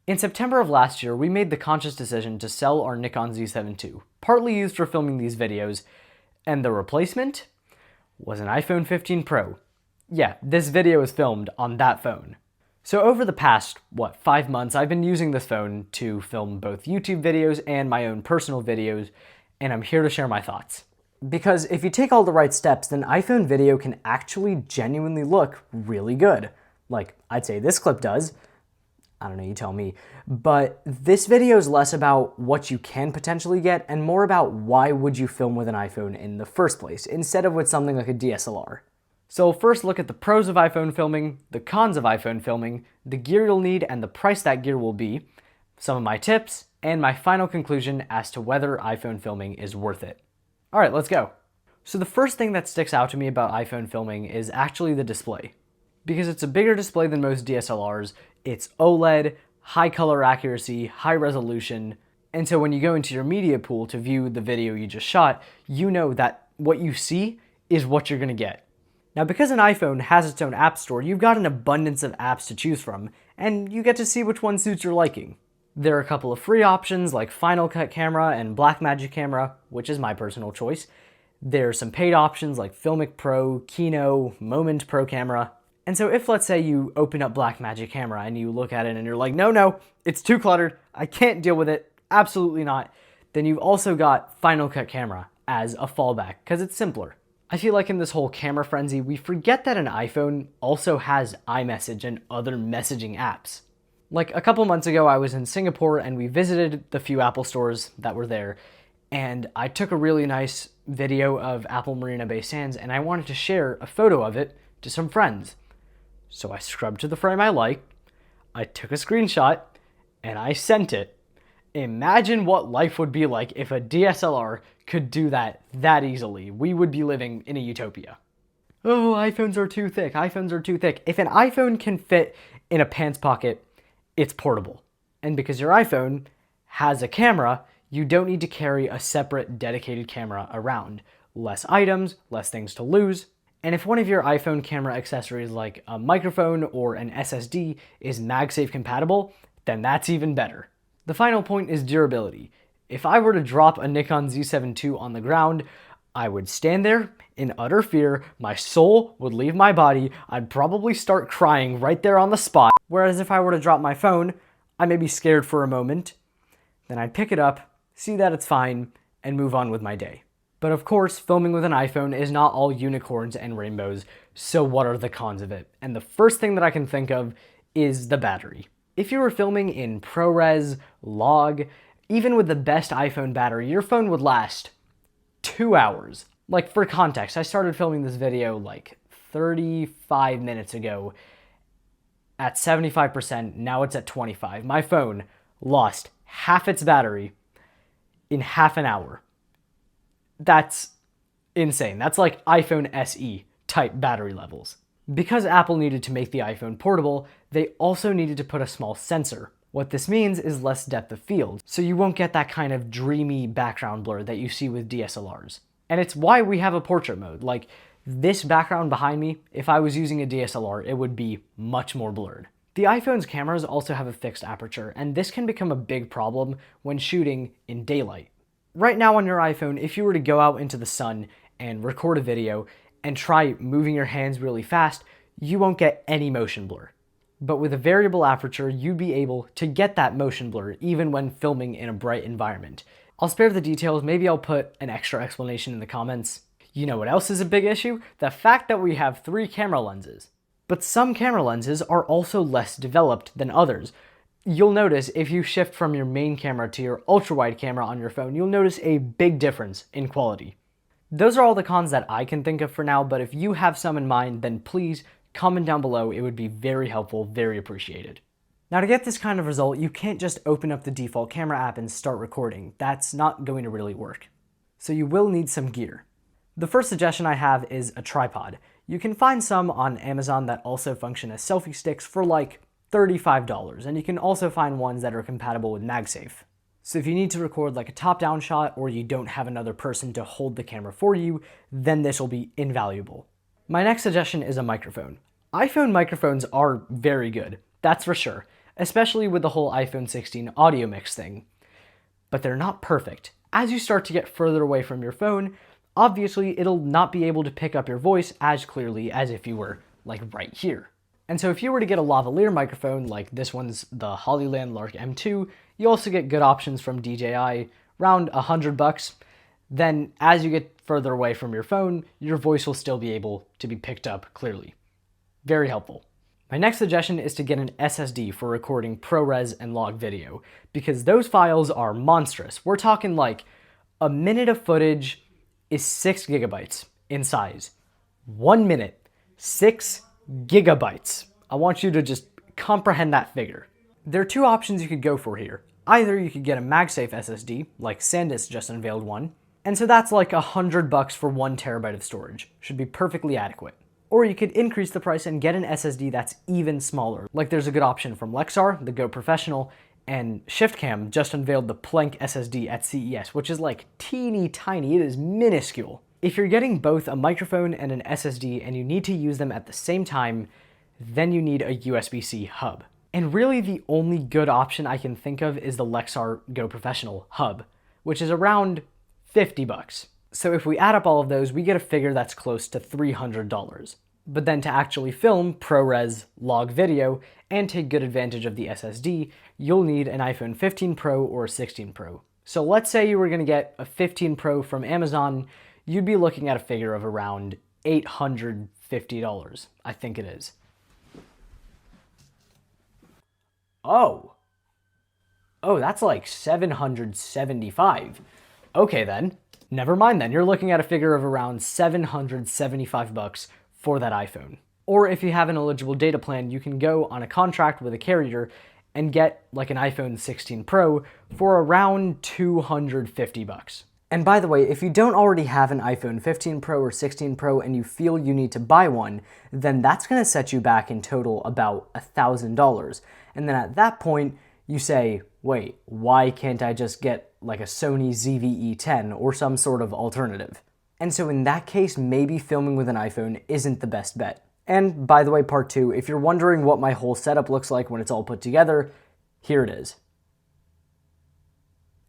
In September of last year, we made the conscious decision to sell our Nikon Z7 II, partly used for filming these videos, and the replacement was an iPhone 15 Pro. Yeah, this video is filmed on that phone. So over the past, 5 months, I've been using this phone to film both YouTube videos and my own personal videos, and I'm here to share my thoughts. Because if you take all the right steps, then iPhone video can actually genuinely look really good. Like, I'd say this clip does. I don't know, you tell me. But this video is less about what you can potentially get and more about why would you film with an iPhone in the first place, instead of with something like a DSLR. So we'll first look at the pros of iPhone filming, the cons of iPhone filming, the gear you'll need and the price that gear will be, some of my tips, and my final conclusion as to whether iPhone filming is worth it. All right, let's go. So the first thing that sticks out to me about iPhone filming is actually the display. Because it's a bigger display than most DSLRs, it's OLED, high color accuracy, high resolution, and so when you go into your media pool to view the video you just shot, you know that what you see is what you're gonna get. Now, because an iPhone has its own app store, you've got an abundance of apps to choose from, and you get to see which one suits your liking. There are a couple of free options like Final Cut Camera and Blackmagic Camera, which is my personal choice. There are some paid options like Filmic Pro, Kino, Moment Pro Camera. And so if, let's say, you open up Blackmagic Camera and you look at it and you're like, no, it's too cluttered, I can't deal with it, absolutely not, then you've also got Final Cut Camera as a fallback, because it's simpler. I feel like in this whole camera frenzy, we forget that an iPhone also has iMessage and other messaging apps. Like a couple months ago, I was in Singapore and we visited the few Apple stores that were there, and I took a really nice video of Apple Marina Bay Sands and I wanted to share a photo of it to some friends. So I scrubbed to the frame I liked, I took a screenshot, and I sent it. Imagine what life would be like if a DSLR could do that easily. We would be living in a utopia. Oh, iPhones are too thick, iPhones are too thick. If an iPhone can fit in a pants pocket, it's portable. And because your iPhone has a camera, you don't need to carry a separate dedicated camera around. Less items, less things to lose. And if one of your iPhone camera accessories like a microphone or an SSD is MagSafe compatible, then that's even better. The final point is durability. If I were to drop a Nikon Z7 II on the ground, I would stand there in utter fear, my soul would leave my body, I'd probably start crying right there on the spot. Whereas if I were to drop my phone, I may be scared for a moment, then I'd pick it up, see that it's fine, and move on with my day. But of course, filming with an iPhone is not all unicorns and rainbows, so what are the cons of it? And the first thing that I can think of is the battery. If you were filming in ProRes, log, even with the best iPhone battery, your phone would last 2 hours. Like, for context, I started filming this video like 35 minutes ago at 75%, now it's at 25. My phone lost half its battery in half an hour. That's insane. That's like iPhone SE type battery levels. Because Apple needed to make the iPhone portable, they also needed to put a small sensor. What this means is less depth of field, so you won't get that kind of dreamy background blur that you see with DSLRs. And it's why we have a portrait mode. Like, this background behind me, if I was using a DSLR, it would be much more blurred. The iPhone's cameras also have a fixed aperture, and this can become a big problem when shooting in daylight. Right now on your iPhone, if you were to go out into the sun and record a video and try moving your hands really fast, you won't get any motion blur. But with a variable aperture, you'd be able to get that motion blur even when filming in a bright environment. I'll spare the details, maybe I'll put an extra explanation in the comments. You know what else is a big issue? The fact that we have 3 camera lenses. But some camera lenses are also less developed than others. You'll notice if you shift from your main camera to your ultra-wide camera on your phone, you'll notice a big difference in quality. Those are all the cons that I can think of for now, but if you have some in mind, then please comment down below. It would be very helpful, very appreciated. Now, to get this kind of result, you can't just open up the default camera app and start recording. That's not going to really work. So you will need some gear. The first suggestion I have is a tripod. You can find some on Amazon that also function as selfie sticks for like $35, and you can also find ones that are compatible with MagSafe. So if you need to record like a top-down shot or you don't have another person to hold the camera for you, then this will be invaluable. My next suggestion is a microphone. iPhone microphones are very good, that's for sure. especially with the whole iPhone 16 audio mix thing. But they're not perfect. As you start to get further away from your phone, obviously it'll not be able to pick up your voice as clearly as if you were like right here. And so if you were to get a lavalier microphone, like this one's the Hollyland Lark M2, you also get good options from DJI, around $100. Then as you get further away from your phone, your voice will still be able to be picked up clearly. Very helpful. My next suggestion is to get an SSD for recording ProRes and log video, because those files are monstrous. We're talking like a minute of footage is 6 gigabytes in size. 1 minute, 6 gigabytes. I want you to just comprehend that figure. There are two options you could go for here. Either you could get a MagSafe SSD, like SanDisk just unveiled one, and so that's like $100 for 1 terabyte of storage. Should be perfectly adequate. Or you could increase the price and get an SSD that's even smaller. Like there's a good option from Lexar, the Go Professional, and ShiftCam just unveiled the Planck SSD at CES, which is like teeny tiny, it is minuscule. If you're getting both a microphone and an SSD and you need to use them at the same time, then you need a USB-C hub. And really the only good option I can think of is the Lexar Go Professional hub, which is around $50. So if we add up all of those, we get a figure that's close to $300. But then to actually film ProRes log video and take good advantage of the SSD, you'll need an iPhone 15 Pro or 16 Pro. So let's say you were going to get a 15 Pro from Amazon, you'd be looking at a figure of around $850, I think it is. Oh, that's like $775. Okay then, never mind then, you're looking at a figure of around $775 for that iPhone. Or if you have an eligible data plan, you can go on a contract with a carrier and get like an iPhone 16 Pro for around $250. And by the way, if you don't already have an iPhone 15 Pro or 16 Pro and you feel you need to buy one, then that's going to set you back in total about $1,000. And then at that point, you say, wait, why can't I just get like a Sony ZV-E10 or some sort of alternative? And so in that case, maybe filming with an iPhone isn't the best bet. And by the way, part 2, if you're wondering what my whole setup looks like when it's all put together, here it is.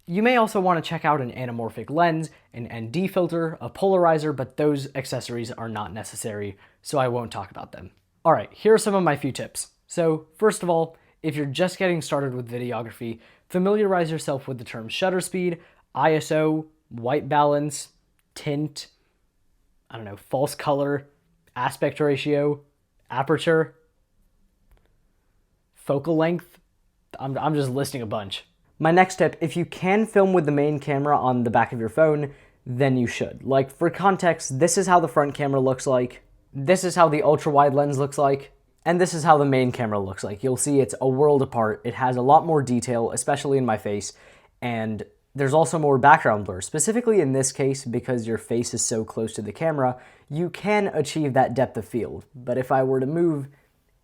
You may also want to check out an anamorphic lens, an ND filter, a polarizer, but those accessories are not necessary, so I won't talk about them. All right, here are some of my few tips. So first of all, if you're just getting started with videography, familiarize yourself with the terms shutter speed, ISO, white balance, tint, false color, aspect ratio, aperture, focal length. I'm just listing a bunch. My next tip, if you can film with the main camera on the back of your phone, then you should. Like for context, this is how the front camera looks like, this is how the ultra wide lens looks like, and this is how the main camera looks like. You'll see it's a world apart. It has a lot more detail, especially in my face, and there's also more background blur. Specifically in this case, because your face is so close to the camera, you can achieve that depth of field. But if I were to move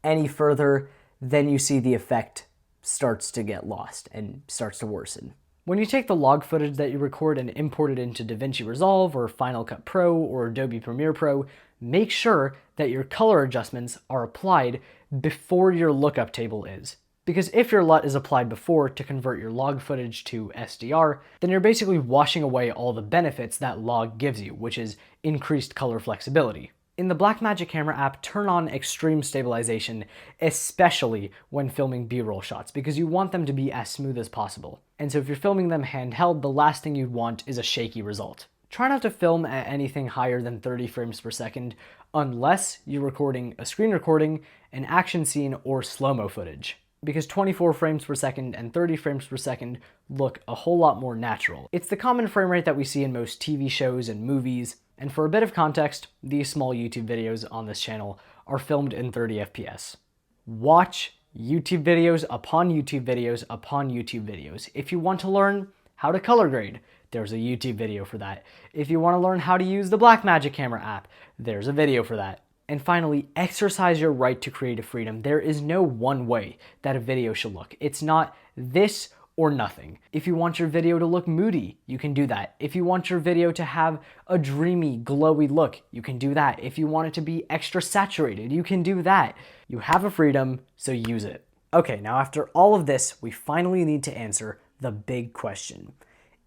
any further, then you see the effect starts to get lost and starts to worsen. When you take the log footage that you record and import it into DaVinci Resolve or Final Cut Pro or Adobe Premiere Pro, make sure that your color adjustments are applied before your lookup table is. Because if your LUT is applied before to convert your log footage to SDR, then you're basically washing away all the benefits that log gives you, which is increased color flexibility. In the Blackmagic Camera app, turn on extreme stabilization, especially when filming B-roll shots, because you want them to be as smooth as possible. And so if you're filming them handheld, the last thing you'd want is a shaky result. Try not to film at anything higher than 30 frames per second, unless you're recording a screen recording, an action scene, or slow-mo footage, because 24 frames per second and 30 frames per second look a whole lot more natural. It's the common frame rate that we see in most TV shows and movies. And for a bit of context, these small YouTube videos on this channel are filmed in 30 FPS. Watch YouTube videos upon YouTube videos upon YouTube videos. If you want to learn how to color grade, there's a YouTube video for that. If you want to learn how to use the Blackmagic Camera app, there's a video for that. And finally, exercise your right to creative freedom. There is no one way that a video should look. It's not this or nothing. If you want your video to look moody, you can do that. If you want your video to have a dreamy, glowy look, you can do that. If you want it to be extra saturated, you can do that. You have a freedom, so use it. Okay, now after all of this, we finally need to answer the big question.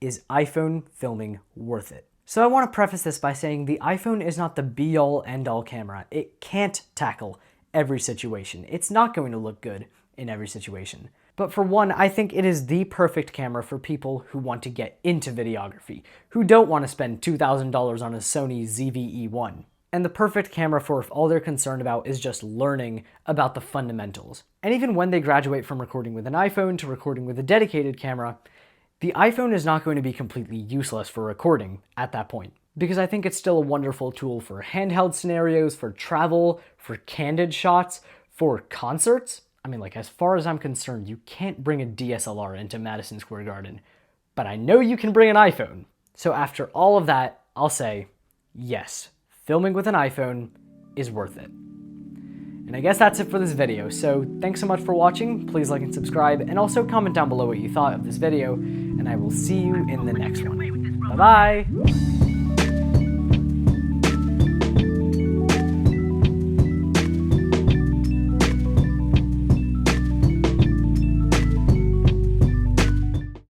Is iPhone filming worth it? So I want to preface this by saying the iPhone is not the be-all, end-all camera. It can't tackle every situation. It's not going to look good in every situation. But for one, I think it is the perfect camera for people who want to get into videography, who don't want to spend $2,000 on a Sony Z7ii I. And the perfect camera for if all they're concerned about is just learning about the fundamentals. And even when they graduate from recording with an iPhone to recording with a dedicated camera, the iPhone is not going to be completely useless for recording at that point, because I think it's still a wonderful tool for handheld scenarios, for travel, for candid shots, for concerts. I mean, like, as far as I'm concerned, you can't bring a DSLR into Madison Square Garden, but I know you can bring an iPhone. So after all of that, I'll say, yes, filming with an iPhone is worth it. And I guess that's it for this video, so thanks so much for watching, please like and subscribe, and also comment down below what you thought of this video, and I will see you in the next one. Bye-bye!